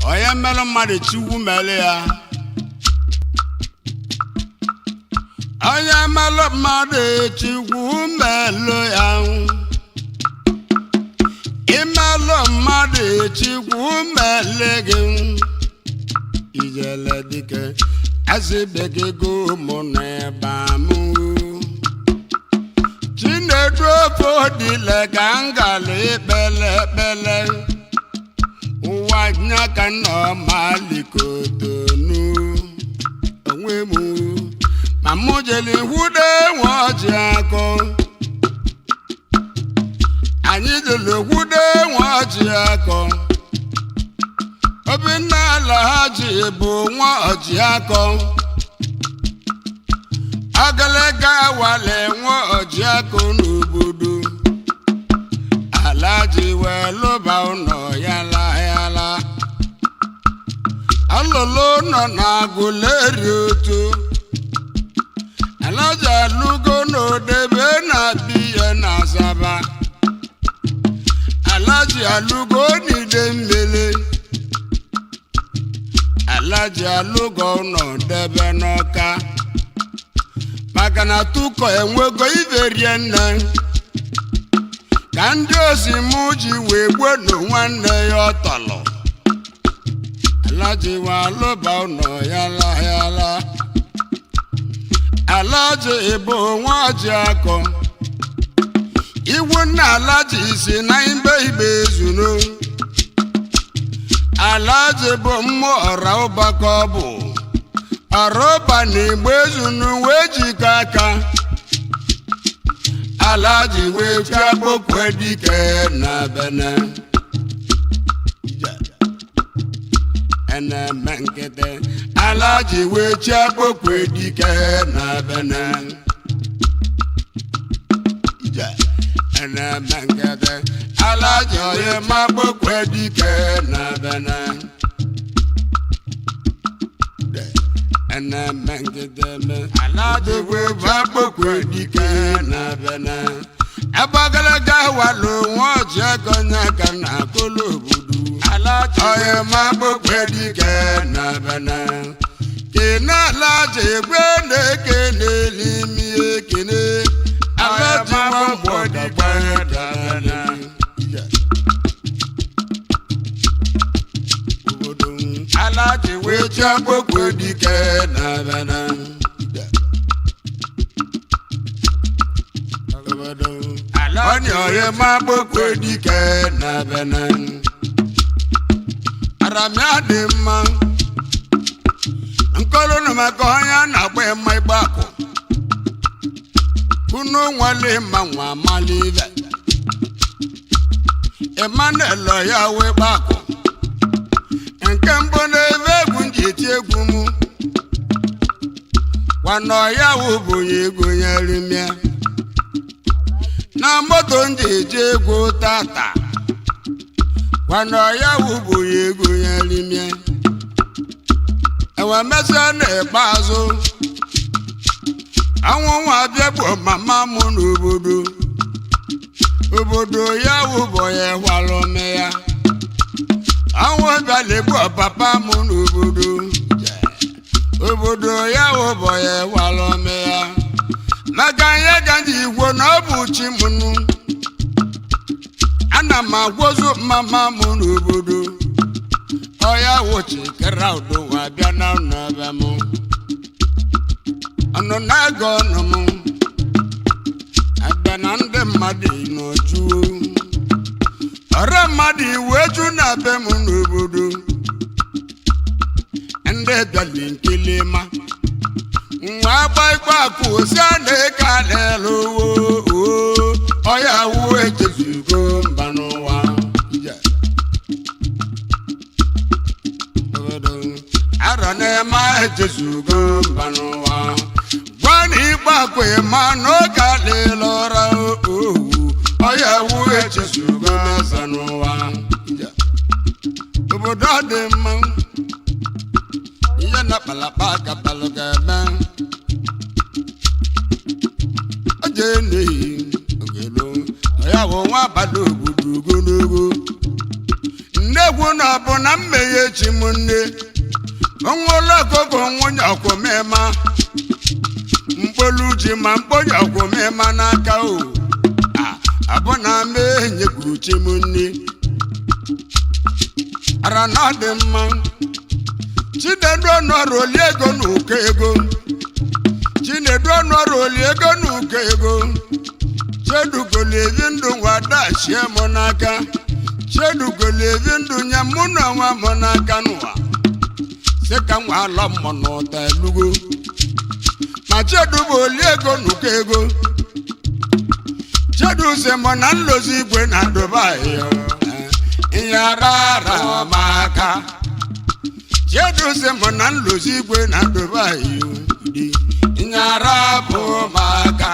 Onye melụ mmadụ Chukwu mele ya. Onye melụ mmadụ Chukwu mele ya. Imelụ mmadụ Chukwu mele gị. Ijele dike asịbeghị go mụ n'ebe amụ. Chinedu ofe odile ka ngala ekpele ekpele. Ụwa nyaka nọ malikotonu onwe mụ. Ma mụ jeli hụde nwe ọjị akọ. Anyị jeli hụde nwe ọjị akọ. Obinna Alhaji bụ nwa ọjị akọ. Agalaga wale nwa ọjị akọ n'obodo. Alhaji weluba ụnọ yala yala. Alụlụ nọ n'Agụleri otu. Alhaji alụgo n'Odebe na biya na Asaba. Alhaji alụgo n'Ide Mmiri. Alhaji alụgo n'Odebe n'Ọka. Maka na Tuko enwego iberie nne. Ka ndị osimụ ji wee gbuo nwanne ya ọtọlọ. Alhaji walụba ụnọ yala yala. Alhaji bụ nwa ọjị akọ. Iwu nna Alhaji si na mbe igbe ezuno. Alhaji bụ mmụọ ọra ụba ka ọ bụ. Ọra ụba na igbe ezunu wee jikọ aka. Alhaji wee chiakpokwe dike na bene. Eneme nkịtị. Alhaji wee chiakpokwe dike na bene. Eneme nkịtị. Alhaji onye makpokwe dike na bene. Eneme nkịtị me. Alhaji wee chiakpokwe dike na bene. Abagalaga walụ nwa ọjị akọ nyaka na akụlụ obodo. Alhaji onye makpokwe dike na bene. Kene Alhaji egwe na-ekene n'imi ekene. Alhaji nwamgbọ dịkwa dabene. Obodo Alhaji wee chiakpokwe dike na bene. Onye onye makpokwe dike na bene. Aramya dị mma. Nkolo na maka onye na-agba ịma ịgba akụ. Kunu nwale ma nwa amali ibe. Emmanuel ya wee gba akụ. Nke mbụ na-ebe egwu nji eti egwu mụ. Kwanọ ya wụbụnye ego nyere mịa. Na moto nji eji egwu tata. Kwanọ ya wụbụnye ego nyere mịa. Ewe mesa n'ikpeazụ. Anwụ nwa abịa bụ mama mụ n'obodo. Obodo ya wụbọ ya walụme ya. Anwụ bịala egbu papa mụ n'obodo. Obodo ya wụbọ ya walụme ya. Maka ihe gaji igwo na ọ bụ chi mụnụ. Ana m agwozu mama mụ n'obodo. Oya wochi kera udo wa bịa na n'ebe mụ. Ọnụ na-ego ọnụ mụ. Ebe na ndị mmadụ n'oju. Ọrụ mmadụ iwe ju na be mụ n'obodo. Ndị bịali nkili ma. Nwa agba ikpe akụ osi a na-eke alelu owo. Oya wu echezugo mba n'ụwa. Aranema echezugo mba n'ụwa. Gwani ịgbakwe ma n'oge alịlọra owu. Oya wu echezugo meza n'ụwa. Obodo dị mma. Ihe na kpalakpa kapalụ ga-eme. Oje n'ihi ogelo. Oya wụ nwa abalị obodo ogologo. nnegwu na bụ na mmehie chi m nne onwụlọ ọkụkọ nwunye ọkwụmema mkpolu ji ma mkponye ọkwụmema n'aka o abụ na menye bụ chi m nne ara na ọ dị mma Chinedu ọnọrọ oli ego na ụkọ ego Chinedu ọnọrọ oli ego na ụkọ ego Chedugolevi ndụ nwa dachie m n'aka Chedugolevi ndụ nya mụ na nwa m n'aka n'ụwa sị ka nwa alọ mmụ n'ụta elugo ma Chedu bụ oli ego na ụkọ ego Chedu sị mụ na nlozi igwe na Dubai ihe ara maka Chedu sị mụ na nlozi igwe na Dubai ihe ara bụ maka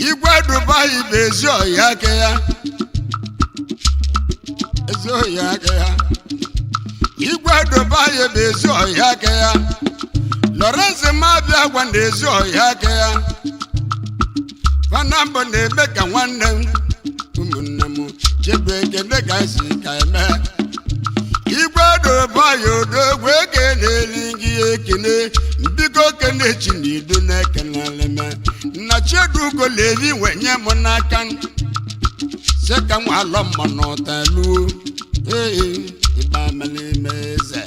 igwe Dubai bụ ezi ọhịa aka ya ezi ọhịa aka ya igwe Dubai bụ ezi ọhịa aka ya Lawrence Mabia gwa na ezi ọhịa aka ya Fanambọ na-eme ka nwanne m ụmụnne m Chedu ekene ka si ka eme igwe Dubai odogwu ekene gị ekene mbiko kene Chinedu na-ekeneleme na Chedugolevi wenye m n'aka sị ka nwa alọ mmụ n'ụta luo ịba melime eze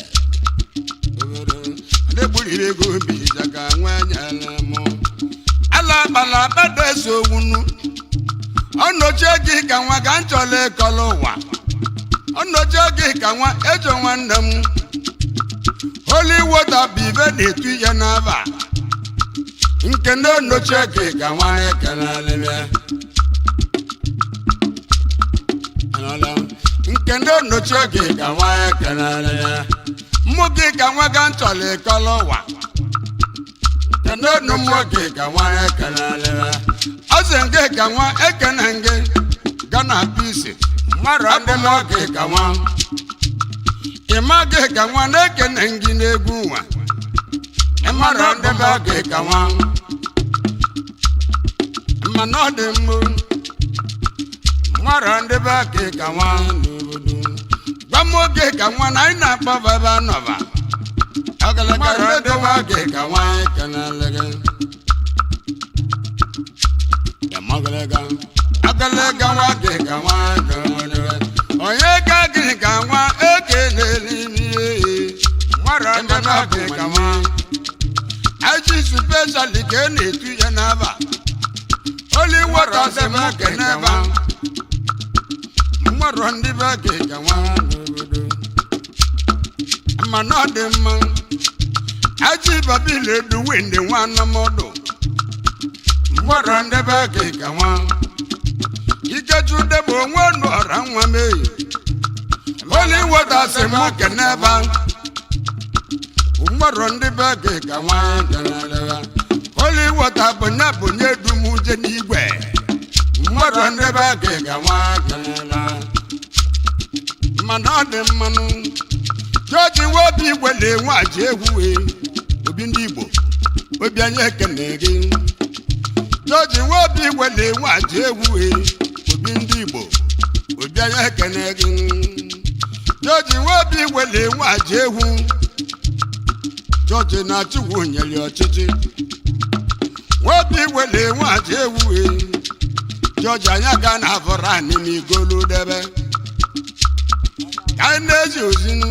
ndị gburiri ego mbija ka nwa nyere m ala kpala kpadaso owunu ọnọchie gị ka nwa ka nchọla ịkọlụ ụwa ọnọchie gị ka nwa ejo nwanne m holy water bụ ibe na-etu ihe n'aba nke ndị ọnọchie gị ka nwa ekeneleme nke ndị ọnọchie gị ka nwa ekeneleme mmụ gị ka nwa ka nchọla ịkọlụ ụwa nke ndị ọnụmụ gị ka nwa ekeneleme ọsị nke ka nwa ekene gị gana pisi mmadụ adịla gị ka nwa ịma gị ka nwa na-ekene gị n'egwu nwa mmadụ adịla gị ka nwa mana ọ dị mmụ mmadụ adịla gị ka nwa n'obodo gwa m oge ka nwa na anyị na-akpọ baba nọba ọgalaga adịla gị ka nwa ekenele gị agalaga nwa gị ka nwa onye ka gị ka nwa ekenelime mmadụ adịla gị ka nwa aji speshali ka e na-etu ya n'aba oli wọta sị m keneba mmadụ ndị be gị ka nwa n'obodo mana ọ dị mma aji babile eduwe ndị nwa anamọdụ mmadụ ndị be gị ka nwa Ikechude bụ onwe nọra nwa meyi oli wọta sị m keneba mmadụ ndị be gị ka nwa keneleba oli wọta bụ nya bụ nye dumuje n'igwe mmadụ ndị be gị ka nwa kenelela mana ọ dị mmanụ Jọji Nwobi igwe na-enwe aja egwu obi ndị Igbo obi anyị ekene gị Jọji Nwobi igwe na-enwe aja egwu obi ndị Igbo obi anyị ekene gị Jọji Nwobi igwe na-enwe aja egwu Jọji na Chukwu nyere ọchịchị Nwobi igwe na-enwe aja egwu Jọji anya ga na avọrọ anyị n'igolu debe ka anyị na-eji ozinu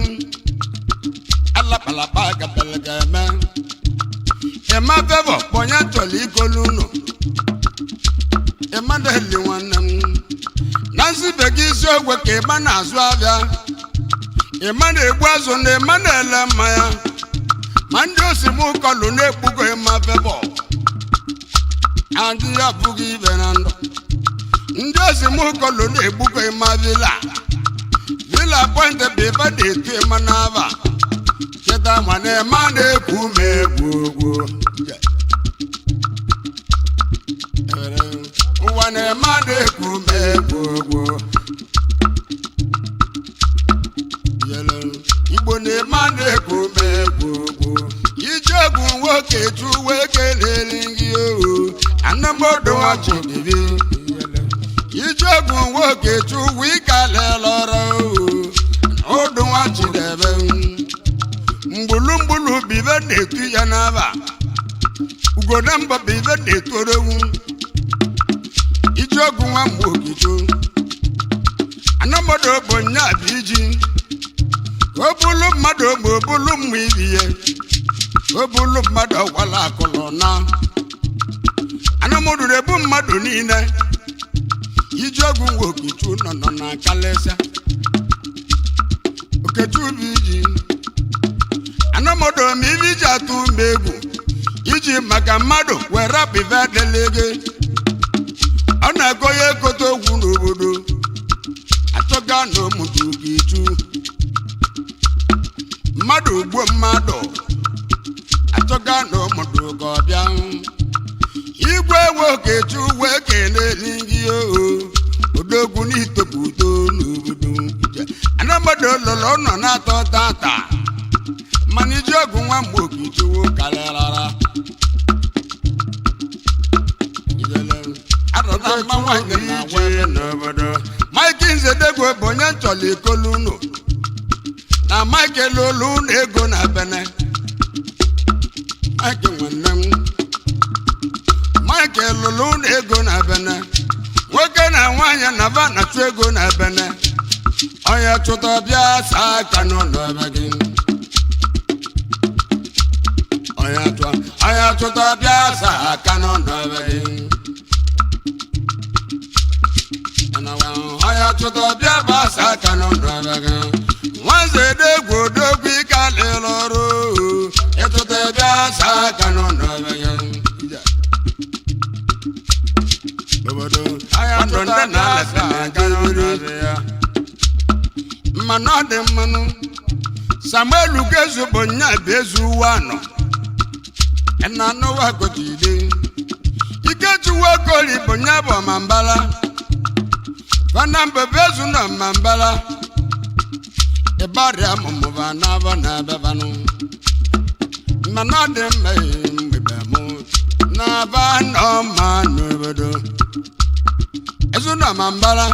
alapalapa kapelga eme ịma fevọ kpọnye chọrọ igolu ụlọ ịma na-eli nwanne m na nzibe gị isi ogwe ka ịma na-azụ abịa ịma na-egbu azụ na ịma na-ele mmanya ma ndị osimụkọlụ na-ekpugo ịma fevọ adị ya bụghị ibe na ndụ ndị osimụkọlụ na-ekpugo ịma vila point bụ ebe na-etu ịma n'aba cheta ma na-eme na-ekwu ma egwu ogwu ụwa na-eme na-ekwu ma egwu ogwu Igbo na-eme na-ekwu ma egwu ogwu iji egwu nwoke chuwe kelele gị anụmọdụ nwachidiri iji egwu nwoke chuwe ịkalelọrọ ugo na mba bibe na-etorewu iji ọgụ nwa mgbe ogijo anamọdụ bụ nya bụ iji obulu mmadụ ma obulu mma ibiye obulu mmadụ ọkwala akụlụ na anamọdụ na-ebu mmadụ niile iji ọgụ nwa ogijo nọ na kalịsịa okechu bụ iji anamọdụ ma ibi iji atụ mba egwu iji maka mmadụ were rapịva delege ọ na-akọ ya ekote ogwu n'obodo achọga na ụmụdụ Okechu mmadụ ugbo mmadụ achọga na ụmụdụ ka ọ bịa igwe ewe Okechu wee kelee gị odogwu n'itopu udo n'obodo anamọdụ lọrọ nọ na-atọ tata mana iji ọgụ nwa mgbe Okechu karịrara Mike Nzedegwe bụ onye nchọrọ ikolu unu na Mike lolu unu ego na bene Mike nwanne m Mike lolu unu ego na bene nwoke na nwaanyị na va na-achụ ego na bene onye chụta bịa saa aka n'ụlọ ebe gị onye chụta bịa saa aka n'ụlọ ebe gị onye chụta bịa gbasa aka n'ụlọ ebe gị Nzedegwe odogwu ike alịla ọrụ ịchụta bịa saa aka n'ụlọ ebe gị obodo ndụ ndị na-alasa aka n'ụlọ ebe ya mmanụ ọ dị mmanụ Samuel Ugezu bụ nya bụ ezu uwe anọ na n'ụwa gojide Ikechuwa Okoli bụ nya bụ ọmambala fana mbebe ezu na ọmambala ịbarịa mụmụba n'aba na bebanụ mmanụ ọ dị mma mgbebe mụ n'aba n'ọma n'obodo ezu na ọmambala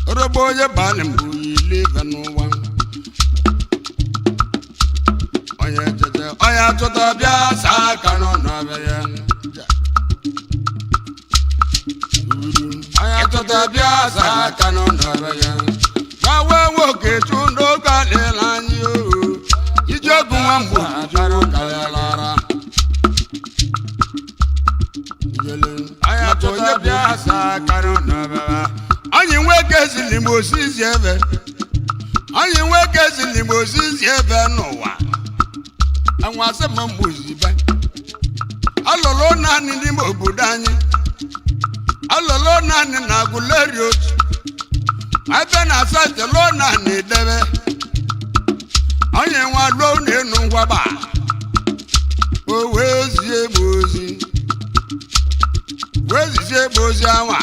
orogbo onye gbalị mbụ ile n'ụwa onye chụta bịa saa aka n'ụlọ ebe ya onye chụta bịa saa aka n'ụlọ ebe ya gawa Okechu n'oge adịla anyị iji ọgụ nwa mgbe Okechu karịlara onye chụta bịa saa aka n'ụlọ ebe ya onye nwoke zili m osizi ebe onye nwoke zili m osizi ebe n'ụwa anwasị ma mgbozibe alụlụ naanị n'ime obodo anyị alụlụ naanị na Aguleri otu ebe na asatọ lụọ naanị edebe onye nwa lụọ na-enu ngwaba o wee zie m ozi wee zizie m ozi anwa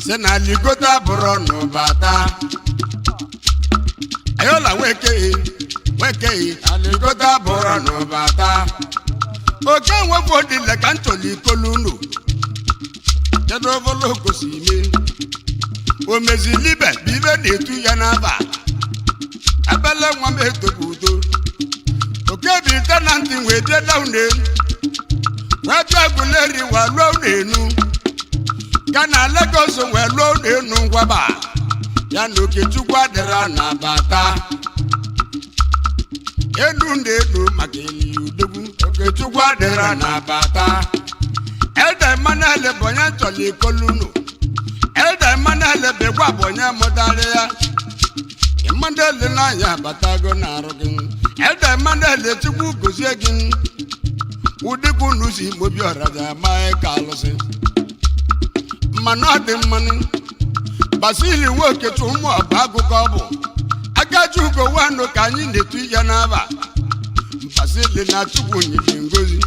si na ligota bụrụ n'ụbata ayola nwekeghị aligota bụrụ n'ụbata oke nwefọ dịle ka nchọrọ ikolu unu kedu ovolo kosi ime o mezilibe bụ ibe na-etu ya n'aba ebele nwa m etobu udo oke bi tenanti wee bịa daun elu wee bịa Aguleri wee lụọ n'enu ga na Lagos wee lụọ n'enu ngwaba ya na Okechukwu adịra na bata enu na-enu maka eli udogwu Okechukwu adịra na bata Ede Emmanuel bụ onye nchọrọ ikolu unu Ede Emmanuel bụ gwa bụ onye mụtara ya Emmanuel n'anya abatago na-arụ gị Ede Emmanuel Chukwu gozie gị ụdịkwu n'ụzọ OBIORA Jamaicạ alụsị mmanụ ọ dị mmanụ Basili nwa Okechu ụmụ ọba akụkọ ọ bụ Agaji ugo wanụ ka anyị na-etu ya n'aba Basili na Chukwu nyere ngozi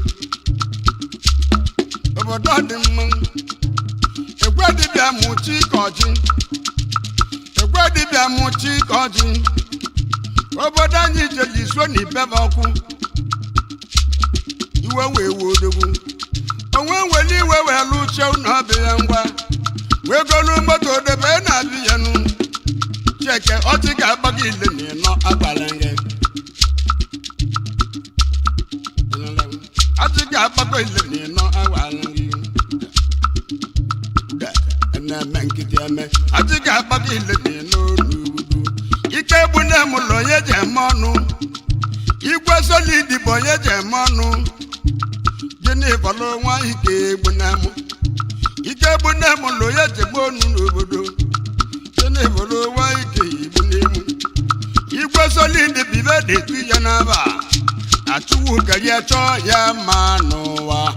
obodo dị mma egwe dibịa mụchi ka ọjị egwe dibịa mụchi ka ọjị obodo anyị jeli so na ibebe ọkụ iwe wee wodogwu onwe nwere iwe wee lụche ụlọ ọbịa ya ngwa wee golu moto debe na-abịa ya nụ cheke ọchị ga-agbaga ile na ịnọ agbala nge ọchị ajiga bako ile no awali na menkiti ame ajiga bako ile no nudu ike bune mulo ye je monu igwe solid bo ye je monu jeni balo nwa ike bune mu ike bune mulo ye je monu n'obodo jeni balo nwa ike bune mu igwe solid bibe de tu ya na ba Chukwu kari acho ya manuwa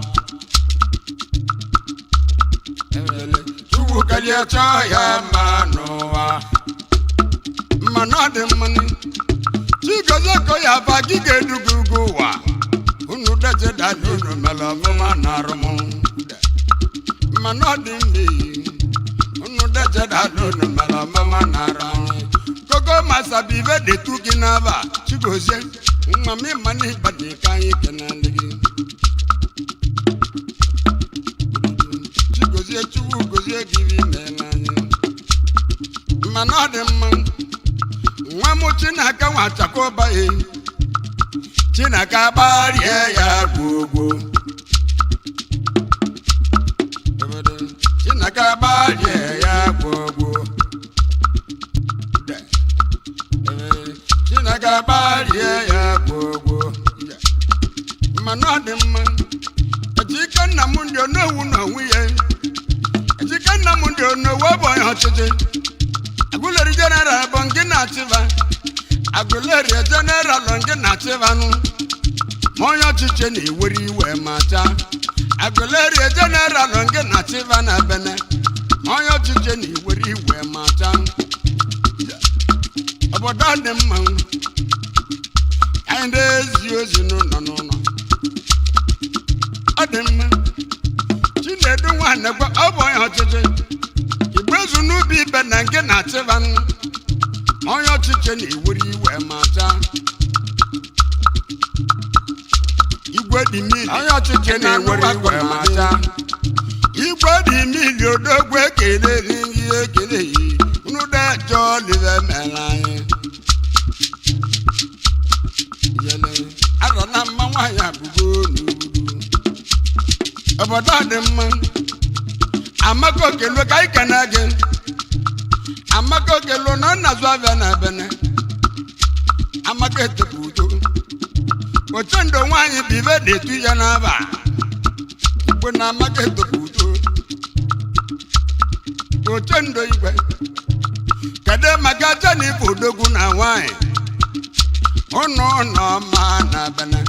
Chukwu kari acho ya manuwa manade mani Chigozo ko ya ba gige dugugu wa unu daje dalu no melo mama narumo manade ni unu daje dalu no melo mama narumo Koko masabi ve de tu kinaba Chigozo Mami mani badi kanyi kenaligi Chigozie Chukwu gozie givi melanye Manade man Nwamu Chinaka wachakoba Chinaka bari ya gugu Chinaka bari ya gugu Chinaka bari ya gugu Manade man Ejika na mundi ono no wiye Ejika na mundi ono wabo hochije Aguleri general bongina chiva Aguleri general bongina chiva nu Moyo chiche ni wori we mata Aguleri general bongina chiva na bene Moyo chiche ni wori we mata Abodade man And as you no Adem Chile do one of our boy hochije Ibrezu no be benange na chevan Moyo chiche ni wori we mata Igwe di mili Moyo chiche ni wori we mata Igwe di mili odogwe kele ringi ekele yi Unu de jo live melanye Yele Arana mwa ya bugo nudu Abodade man Amako kelo kai kanage Amako kelo no nazwa na bene Amake tebudo Ochendo wanyi bive de tu ya na ba Bona amake tebudo Ochendo igwe Kade magaja ni bodogu na wanyi Ono no ma na bene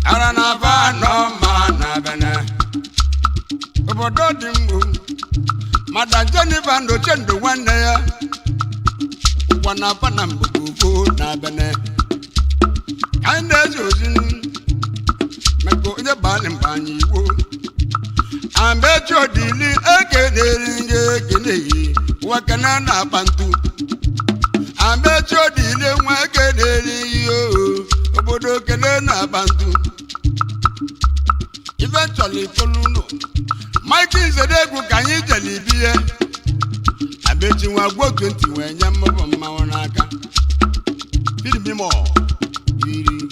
Arana ba no mana bana Obodo dimbu Madanje ni bando chendo wane ya Wana pana mbugu na bana Kainde zozini Meko ije bani mbanyi wo Ambe chodili eke deringe kineyi Wakana na bantu Ambe chodili wake deringe yo Obodo kele na bantu Eventually Koluno Mike Zedegu kanyi jelibiye Abeji wa gwo 20 wenya mbo mawanaka Feed me more Yiri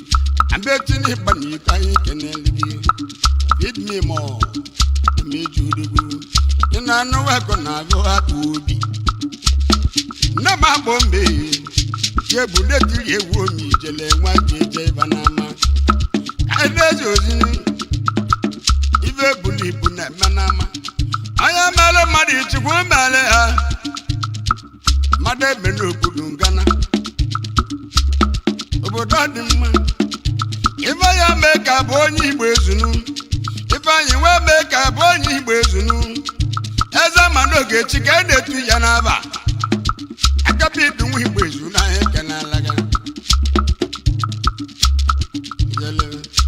Abeji ni bani kanyi keneligi Feed me more Meju dugu Ina no weko na vyo hakubi Nama bombe Yebu neti yewu nyi jele wa jeje banama Aide zozini Ive buli bune manama Aya mele madi chukwu mele ha Made menu kudungana Obodo di mma Ife ya meka bụ onye Igbo ezunu Ife anyị we meka bụ onye Igbo ezunu Eze manoge chike edetu ya n'aba Akapi dunwu Igbo ezunu anyị kenalaga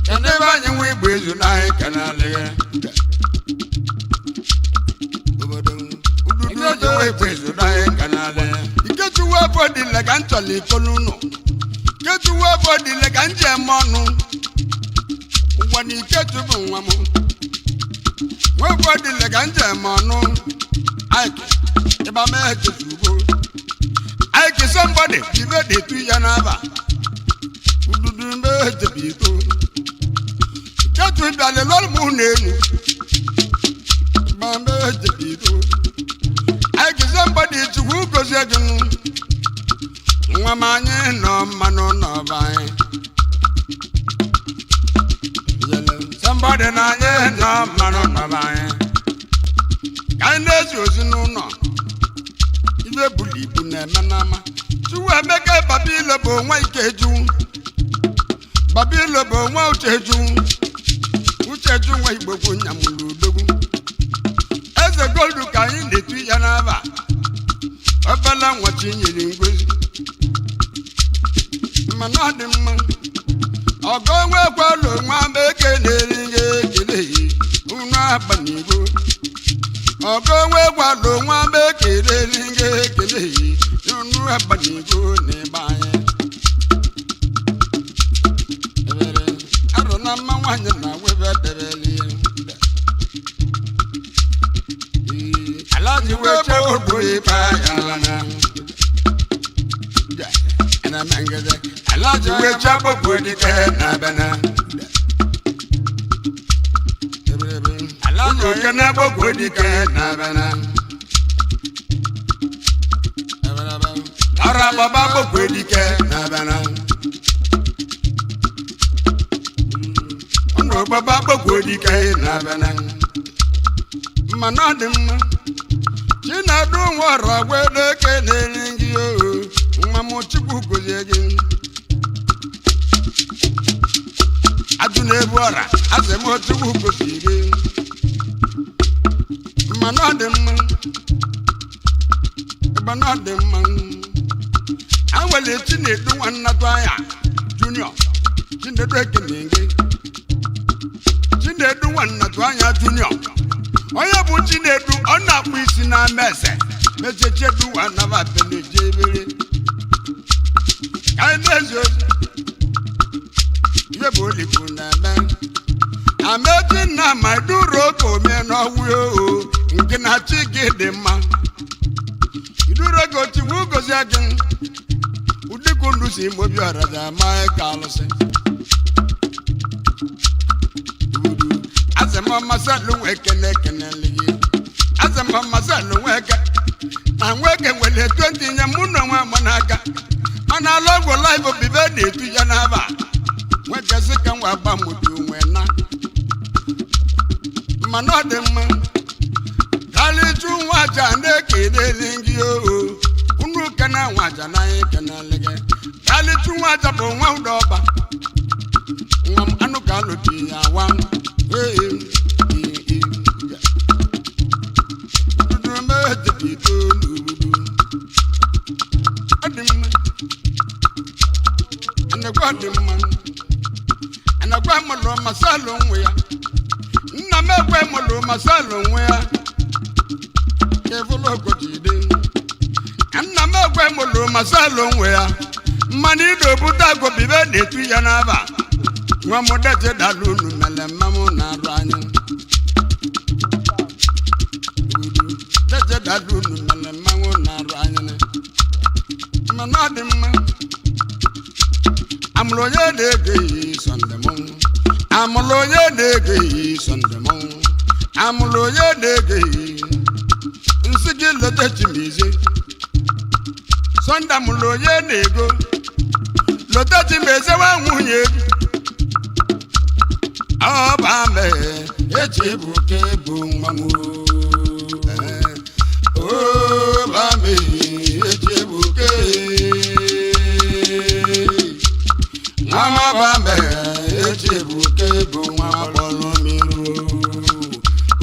Kende ba anyị nwe Igbo ezunu anyị kenalaga Iketu wafo di lega ntoli Koluno Iketu wafo di lega nje monu Wani iketu bu nwamu Wafo di lega nje monu Aiki Iba mehe zugo Aiki somebody Ibe de tu ya naba Ududu mbe tebito chatu bale lol mu nenu mame tebito ai ki somebody Chukwu gozie ginu nwa manye no mano no bai somebody na nye no mano no bai kindness ozinu no ibe buli bu na manama Chukwu emeke babilo bo nwa ikeju babilo bo nwa ucheju nwa Igbo nyamulu dogu eze goldu ka anyị na-etu ya n'aba ọbala nwa chinyere ngozi mana ọ dị mma ọgọ nwe kwalo nwa beke na-eri ihe ekele unu agbanigo ọgọ nwe kwalo nwa beke na-eri ihe ekele unu agbanigo n'ebe anyị ebere arụ na mma nwanyị na webe debeli alaji weche obodo pa ya na ana mangede alaji weche obodo ka na bana alaji kana obodo ka na bana ara baba obodo ka na bana ono baba obodo ka na bana mana dị mma Chinadu nwara gwede kenere gị nwa m Chukwu gozie gị ajụ na-ebu ọra asị m Chukwu gozie gị mana dị mma mana dị mma awele Chinedu nwannatu anya junior Chinedu ekene gị Chinedu nwannatu anya junior onye bụ Chinedu ọ na-akpụ isi na mese mechechedu anaba penejebere ka na-ezi ozi ihe bụ olibu na-eme ameji na maiduro ka ome n'ọwụ nke na chi gị dị mma iduro gị Chukwu gozie gị ụdịkụ ndụ si Obiora Jamaica alụsị azema masalu wekene keneligi azema masalu weke na weke wele 20 nya muno nwa manaka ana logo live bibe de tu ya na ba weke sika nwa ba mutu nwena mana de mma kali tu waja ne kedelingi unu kana waja na keneligi kali tu waja bo nwa udoba ngam anu kalo ti ya wan anagwa molo masalo nwe ya nna megwe molo masalo nwe ya kevulo gojide nna megwe molo masalo nwe ya mani do buta go bibe netu ya naba nwa modete dalunu mele mamu na ranyu dete dalunu mele mamu na ranyu mana dị mma amloye dege sondemo amloye dege sondemo amloye dege nsigi lote chimize sonda mloye nego lote chimize wa nwunye Obame echebuke bụ nwa m Obame echebuke nwa Obame echebuke bụ nwa kpọrọ mmiri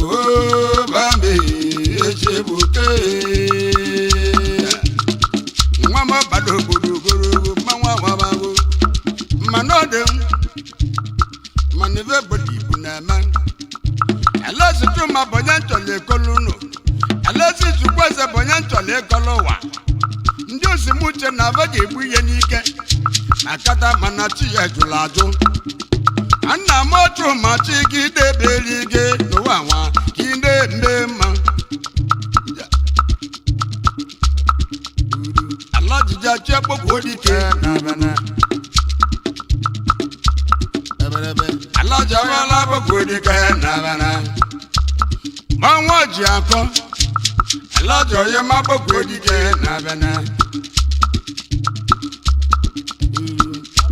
Obame echebuke nwa m bado gburugburu nwa wabago manodem maneve body bunama alasi tuma bonyanto le koluno alasi tukwese bonyanto le kolowa ndị osimuche na vaga egbu ihe n'ike akata mana chi ya julaju anna mochu ma chi gị debere gị n'ụwa nwa gị ndị mma ala jija chekpokwu dike na bana jamala bokodi kana bana manwa ji akọ alajo ye ma bokodi kana bana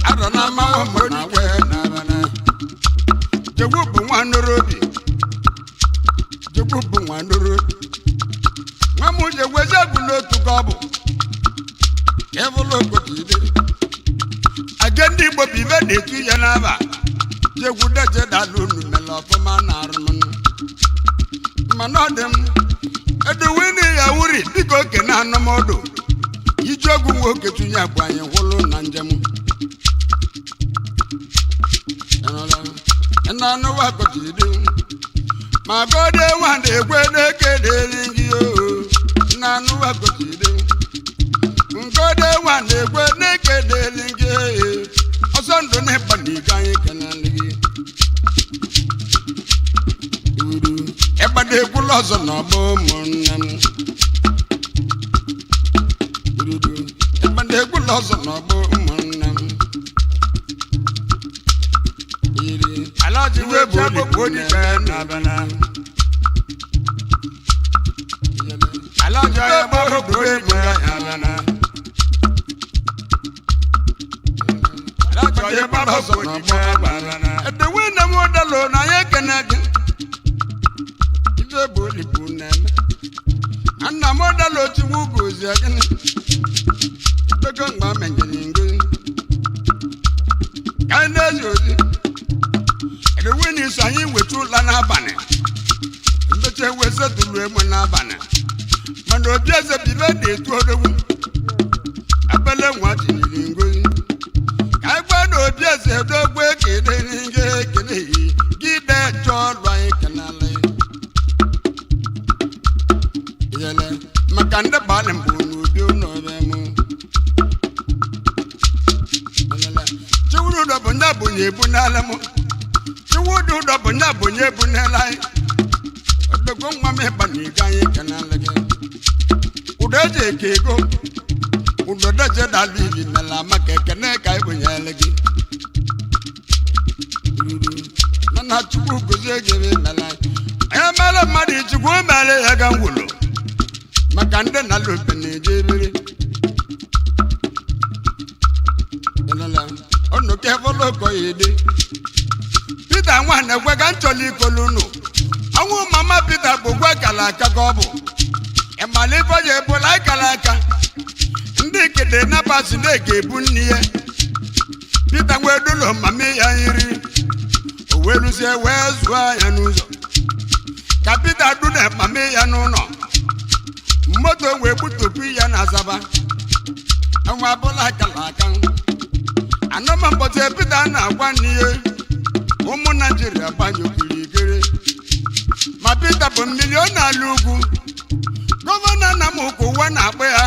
adona ma bokodi kana bana jewu bu wanorobi jewu bu wanorobi nwamu je weze bu n'otu gobu evolo kotide agendi bo bibe de tu ya naba jewu de je dalunu melo foma narmun manodem edewini ya wuri biko ke na anomodo ijogu nwoke tunya gbanye hulu na njem ena no wa kotide ma gode wande gwede kedelingi o na no wa kotide ngode wande gwede kedelingi osondo ne paniga yekenaligi ebade kulozo no bo munnam ebade kulozo no bo munnam alaji we boli kana bana alaji we boli kana bana alaji we boli kana bana ede we na modalo na yekenage ibe boli bunan anna modalo ti wugozi agene bego ngba mengelingo kana jozi the win is a year with 2 lana banner. But I was at the room when I banner. When the jazz at the day to the room, I better want in England. I want no jazz at the work in England. Give that job right canally. Yella, Macanda Balam Boon, you know them. Churu the Bunabuni Bunalamo. Would do the Bunabunye Bunelai. The Gomame Banigan canal again. Udaje Kego Udaja Dali Melamaka Kaneka Bunelagi. Nana Chukwu Guzegi Melai. I am a Madi to go Male Agangulo. Macanda Nalupini Jibiri. On the careful look Peter one a wagon jolly coluno. I want Mamma Peter Bogwakalaka gobble. And my liver ye Bolakalaka. Ndike de Napas Lake Bunia. Peter Wedulo, Mammy Ayri. Well, say, where's why and Uzo. Capita do that, Mammy Anuno. Moto we put to be an Azaba. And Wabolakalaka. And no man but Peter now 1 year. Umu Nigeria banyo kirikiri. Mapita po miliona lugu. Governor na muku wana kwea.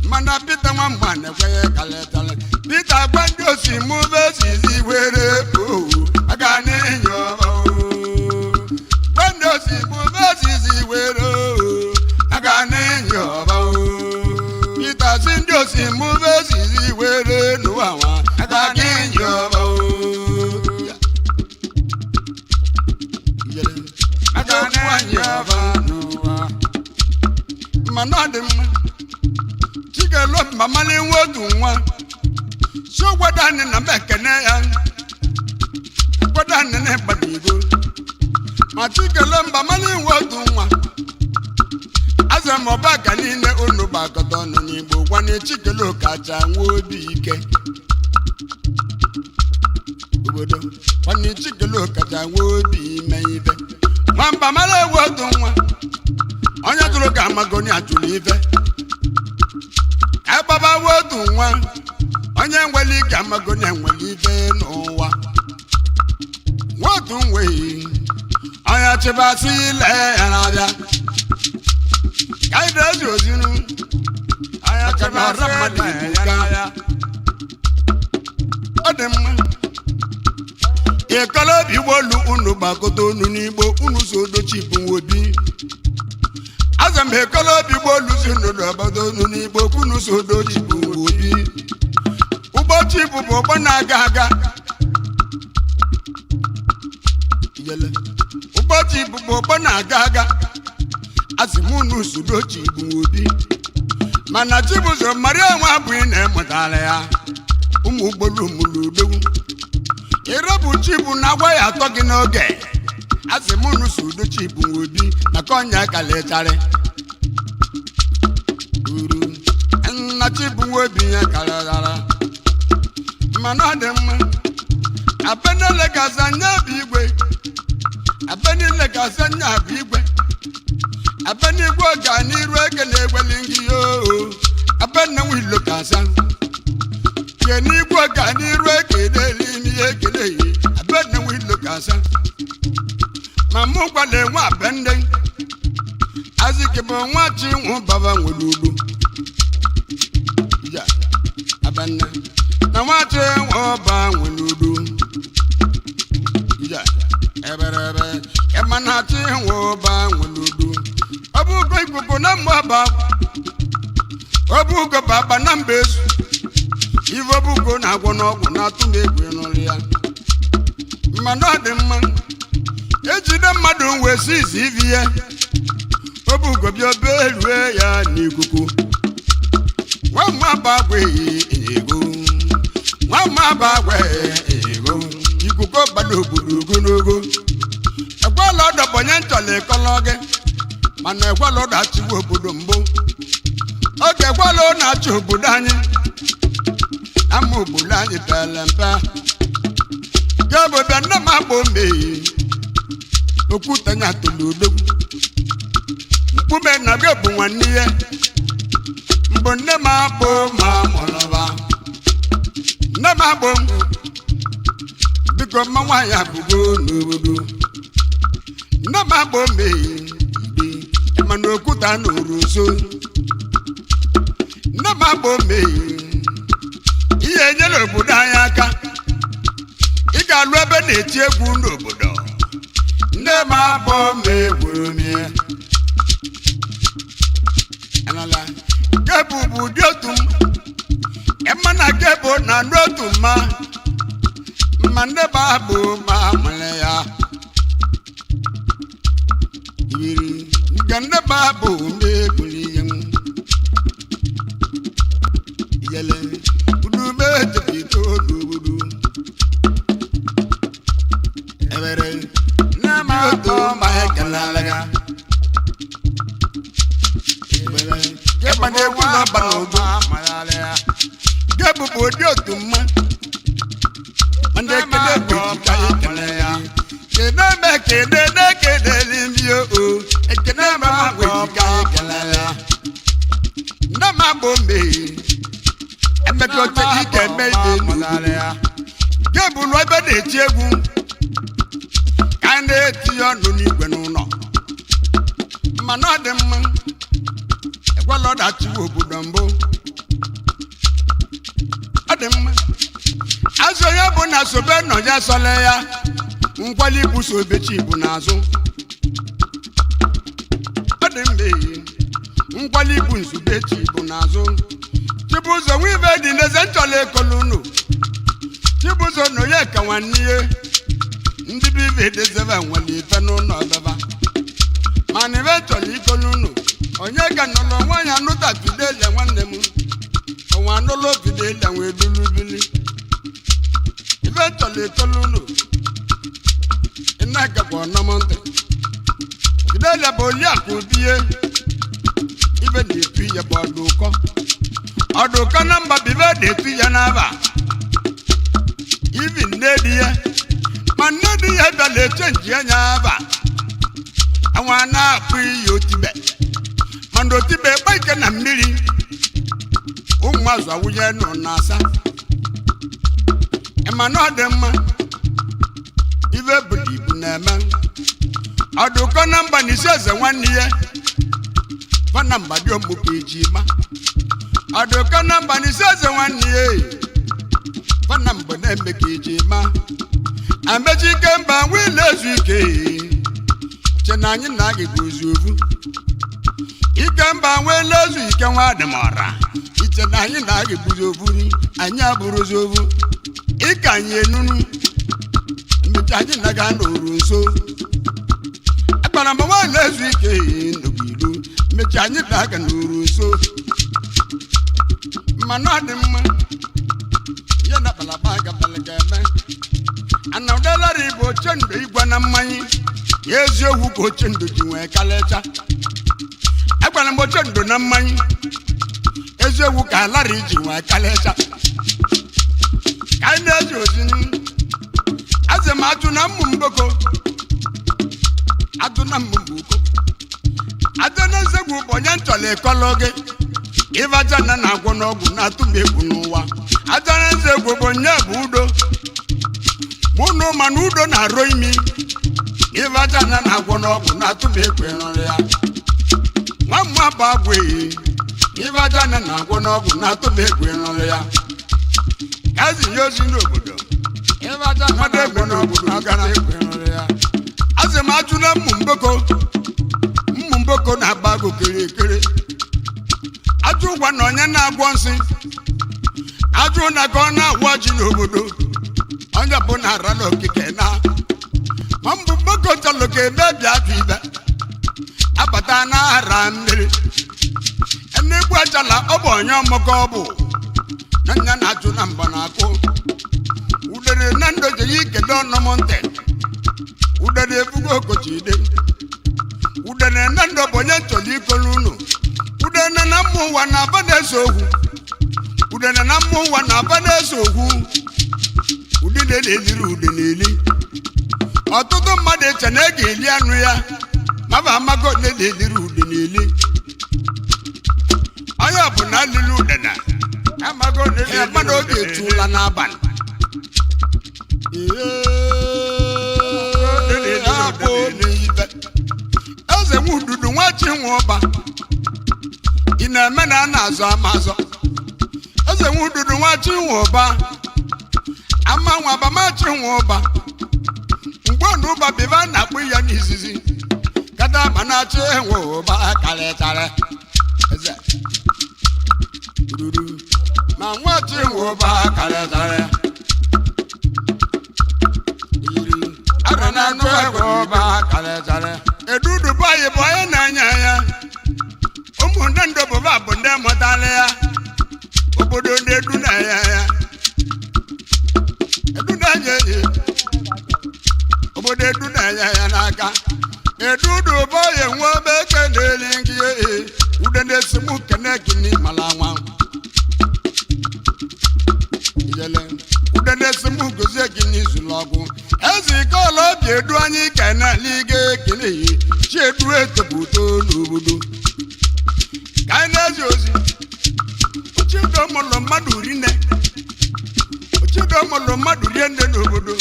Mana pita mwamwane kweye kaletale. Pita banyo si move si were. Agane nyoba. Banyo si move si were. Agane nyoba. Pita sinjo si move si were. Nuwawa. Agane nyoba. Manadim Chigalo Mamali Wodunwa so what done in a mechanic what done in a badigo Machigalo Mamali Wodunwa as a mobaka in the Unubakaton Nibo one chigalo kacha would be one chigalo kacha would be made one Bamala Wodunwa Onye tụrụ ka magoni atụrụ ife. Ebaba wodu nwa. Onye nwere ka magoni nwere ife n'ụwa. Wodu nwe. Onye chibasi ile ya na-abịa. Ka ide ezi ozinu. Onye chibasi ile ya na-abịa. Ọ dị mma. Ekolobi wolu unu gbagodo unu n'igbo unu so dochi bụ nwobi. Azam ekolobi wolu si unu gbagodo unu n'igbo unu so dochi bụ nwobi. Ụbọchị bụ ụgbọ na-aga aga. yele ụbọchị bụbụ ọgbọ na-aga aga azimunu sudochi bụ obi mana Chibuzo Maria nwa bụ ị na-emụtara ya ụmụ ugboro mụlụdogwu ịrọbụ Chibu na agwa ya atọ gị n'oge azimunu sudochi bụ obi maka ọnya kalịcharị uru nna Chibu obi ya karịara mana ọ dị mma abenele gazanya bụ igwe abenile gazanya bụ igwe abenigwe ga n'iru ekele egweli ngị yoo abenne nwilo kaza ye n'igwe ga n'iru ekele elimi ekele yi abenne nwilo kaza ma mụ gwale nwa abende azike bụ nwa chi nwụ baba nwelulu ya abenne na nwa chi nwụ baba nwelulu ya eberebe emana chi nwụ baba nwelulu obugo ikuku na mmaba obugo baba na mbezu ivo obugo na agwọ n'ọgwụ na-atụ na-egwu n'ụlọ ya mmanụ ọ dị mma ejide mmadụ wee si izi ivi ya obugo bịa oberue ya n'ikuku nwa mmaba agweghị ego nwa mmaba agweghị ego ikuku gbado obodo ogologo ekwela ọdọbọnye nchọla ịkọlọ gị mana ekwela ọ na-achịwa obodo mbụ oge ekwela ọ na-achị obodo anyị ama obodo anyị pere mpe ga-ebobe nne m akpọ mmehie Okwute nya tolu odogwu mkpume na gị bụ nwanne ihe mbụ nne m akpọ ma mụrụba nne m akpọ biko mma nwaanyị abụgo n'obodo nne m akpọ mmehie mana Okwute n'uru nso nne m akpọ mmehie ihe enyere obodo anyị aka ị ga-alụ ebe na-eti egwu n'obodo nne m akpọ mmehie gwuru m ya anala gebụ bụ ụdị otu m mana gebụ na n'otu mma mma nne m akpọ ma mụrụ ya iri gande babu nde kuliyem yele udube tepito dudu evere nama to mahekalalaga evere gebane kuna banodo malaya gebu bodio tumma mande kede bejika yekalaya kede limbio ekene ma wejika yekalaya ndama bombe emeto te ike mebe malaya gebu lo ebe na eti egwu kande ti onu ni igwe n'ụlọ mana ọ dị mma ekwela ọ dachi obodo mbụ ọ dị mma azụ ya bụ na sobe nọ ya sọle ya nkwali bụ sobechi bụ n'azụ ọ dị mma nkwali bụ nsubechi bụ n'azụ Chibuzo nwive dị n'eze nchọla ekolu unu Chibuzo nọ ya ka nwanne ihe ndị bụ ive edezebe nwere ife n'ụlọ ọbaba mana ife chọrọ ikolu unu onye ga nọrọ nwaanyị anụta Fidelia nwanne m ọnwa anụlọ Fidelia nwee dulubili ife chọrọ ekolu unu ina gakwa ọnọmọntị Fidelia bụ oliakụ obie ife na-etu ihe bụ ọdụkọ na mba bibe na-etu ya n'aba ivi nne di ya ma nne di ya bịala echenji ya nyaba anwa na-akpụ iyi otibe mana otibe gba ike na mmiri ụmụazụ awụnye nọ na-asa mana ọ dị mma ive buru ibu na-eme ọdụkọ na mba na isi eze nwanne ya fana mba dị ọmụka eji ma ọdụkọ na mba na isi eze nwanne ya fana mba na-eme ka eji ma amechi ike mba nwile ezu ike che na anyị na gị gozi ovu ike mba nwile ezu ike nwa dị mọra iche na anyị na gị buzi ovu anyị abụrụzi ovu ịka anyị enunu anyị naga n'oru nso akpara m nwa na-ezu ike n'ogilu mechi anyị daga n'oru nso mana ọ dị mma ihe na kpalaba agabala ga-eme ana ụdalari bụ oche ndụ igwe na mmanya ya eziokwu ka oche ndụ ji nwee kalịcha agbara m oche ndụ na mmanya eziokwu ka alari ji nwee kalịcha ka anyị na-eji ozi azị m atụ na mmụ mboko atụ na mmụ mboko atụ na nsegwu bụ onye nchọla ịkọlọ gị ịvaja na na-agwọ n'ọgwụ na-atụ m egwu n'ụwa atụ na nsegwu bụ onye bụ udo mụ na ụma na udo na-arụ imi ịvaja na na-agwọ n'ọgwụ na-atụ m egwu ịrụrụ ya nwa mmụọ bụ agwụ ehi ịvaja na na-agwọ n'ọgwụ na-atụ m egwu ịrụrụ ya ka ezi nye ozi n'obodo mmadụ egbe n'obodo gara azị m ajụ na mmụ mboko na-agba agụ kere ajụ ụgwa na onye na-agwọ nsị ajụ na ka ọ na-agwọ ji n'obodo onye bụ na ara n'okike na ma mbụ mboko chọrọ ka emebi ajụ ibe abata na ara mmiri enegbu achala ọ bụ onye ọmụkọ ọ bụ na nya na-ajụ na mba na-akụ udere na ndoje yi kede ọnụm ntị udere ebugo okochi ide udere na ndụ bụ onye nchọrọ ikolu unu udere na mmụ ụwa na aba na-eso okwu udere na mmụ ụwa na aba na-eso okwu udide na-eliri ude na-eli ọtụtụ mmadụ eche na ege eli anụ ya maba amago na-eliri ude na-eli onye ọbụla alili udena amago na mmadụ oge etula n'abalị eze nwududu nwachi nwa ọba ị na-eme na a na-azọ amazọ eze nwududu nwachi nwa ọba ama nwa abamachi nwa ọba mgbe na ụba biva na-akpụ ya n'izizi kada ma na-achị nwa ọba karịchara eze ruru ma nwachi nwa ọba karịchara na-anụ ọba karịchara edudu bụ anyị bụ onye na-anya ya ụmụnne ndị obodo bụ ndị mụtara ya obodo ndị edu na ya edu na-anya ya obodo edu na-anya ya n'aka edudu bụ onye nwe obe eke na-eli gị ude na-esi m kene gịnị mala nwa ude na-esi m gozie gị n'izụlọ ọgwụ ezi ike ọla obi edu anyị ka na-ala ige ekele yi chi edu etopụto n'obodo ka anyị na-ezi ozi ochedo mụlụ mmadụ rinne ochedo mụlụ mmadụ rie nne n'obodo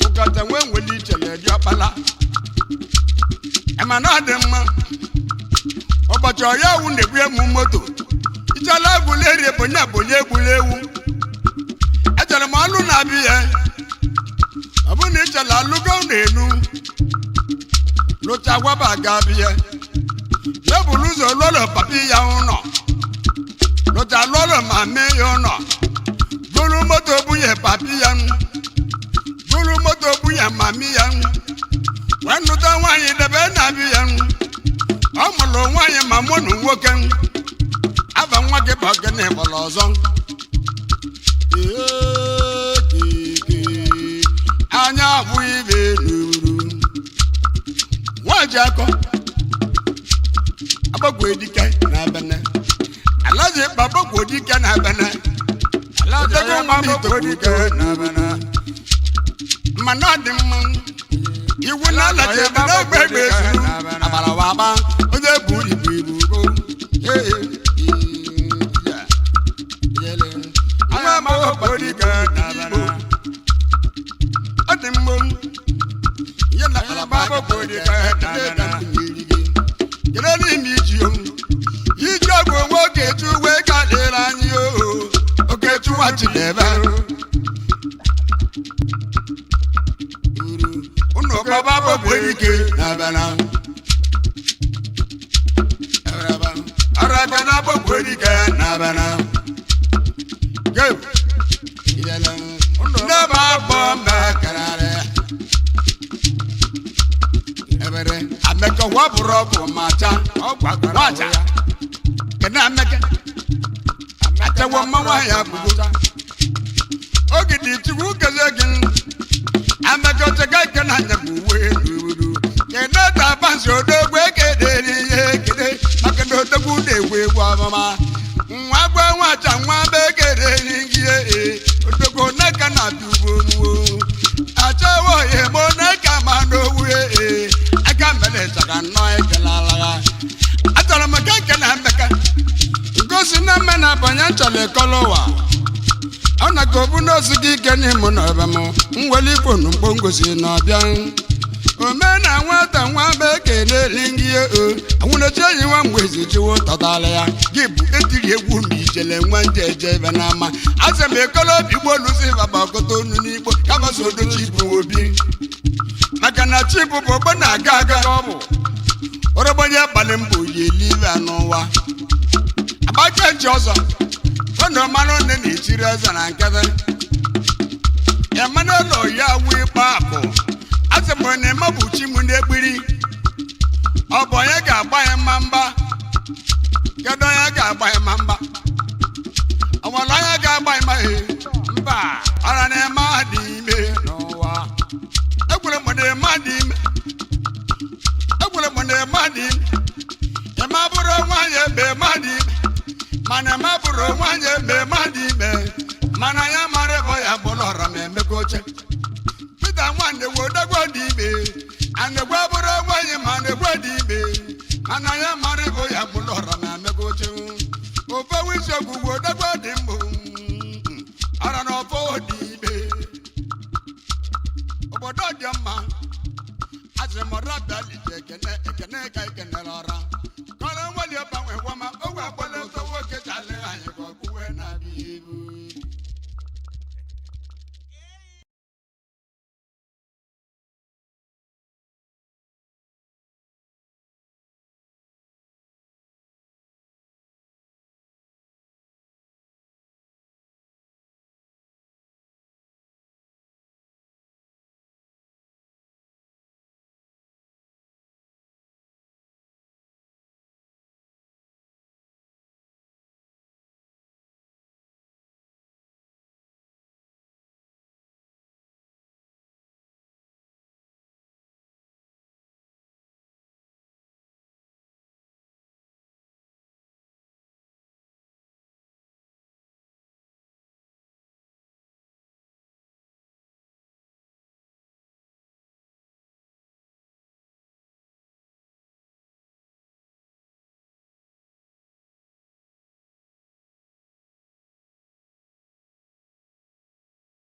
ụkọta nwee nwere ichele dị ọkpala ema na adị mma ụbọchị ọya ewu na-egbu emu moto ichala agwụla erie bụ onye bụ onye egbula ewu echere m ọlụ na-abịa ya ọ bụ na ichala alụgo na-enu lụcha gwaba ga-abịa ya bụrụ ụzọ lụlọ papi ya ụlọ lụcha lụlọ ma mee ya ụlọ bụrụ moto bunye papi ya bụrụ moto bunye mami ya wee nụta nwaanyị debe na-abịa ya ọ mụrụ nwaanyị ma mụ na nwoke aba nwa gị bụ ogene gbara ọzọ anya abụghị ibe n'uru nwaji akọ agbagwo dike na bene alaji agbagwo dike na bene alaji agbagwo dike na bene mana dị mma iwu na alaji ebe na egbe esuru abara waba onye bụ ibu ibu ama agbagwo dike na bene ọ dị mma ihe na agbagwo dike na bene kere n'ime iji ọgwụ onwe okechu wee kalịrị anyị okechu wachidebe ụnụ ọgbaba gbogbo ike na-abịana ọrịa na gbogbo ike na-abịana ndị ma agbọ mmekararị Emeka wabụrụ ọgwụ ma cha nwacha kena Emeka achawo mmanwa ya bụgo ogidi Chukwu keze gị Emeka otega kena anya bụ uwe kena tabansi odogwu ekederi ihe ekede maka na odogwu na-egwu egwu ọmụma nwa gwa nwacha nwa bekederi gị odogwu neka na dubo achawo ye mo neka ma n'owu aka mere chaka nnọọ ekelala atọrọ m ka ekele Emeka ngosi na mme na abanye nchọrọ ekọlọwa ọ na-aga obu n'ozu gị ike n'ịmụ n'ọba m nwere ikwu n'ugbo ngosi n'ọbịa ome na nwata nwa be ekele gị anwụnechi enyi nwa mgbe ezichiwo tọtara ya gị bụ etiri egwu ma ijele nwa ndị eje ebe n'ama asị m ekolo igbo lusi baba ọkọta onu n'igbo kabasa odochi bụ obi maka na chibu bụ ogbe na-aga aga ọrọgbanye abalị mbụ yi elive n'ụwa agbake nchi ọzọ ọnụ mmanụ nne na-etiri eze na nkete emanụlọ ya wu ịkpa akụ asị m na eme bụ chi m n'ekpiri ọ bụ onye ga-agba ya mma mba kedu onye ga-agba ya mma mba ọnwere onye ga-agba ya mba ọra na-eme dị ime n'ụwa ekwere m na eme dị ime eme bụrụ nwanyị ebe mmadụ ime mana eme bụrụ nwanyị ebe mmadụ ime mana ya mara ebe ya bụrụ ọra ma emego oche Pita nwanne wodogwo dị ime anegwe bụrụ nwanyị ma negwe dị ime mana ya mara ebe ya bụrụ ọra ma emego oche ofe wisi ogwugwu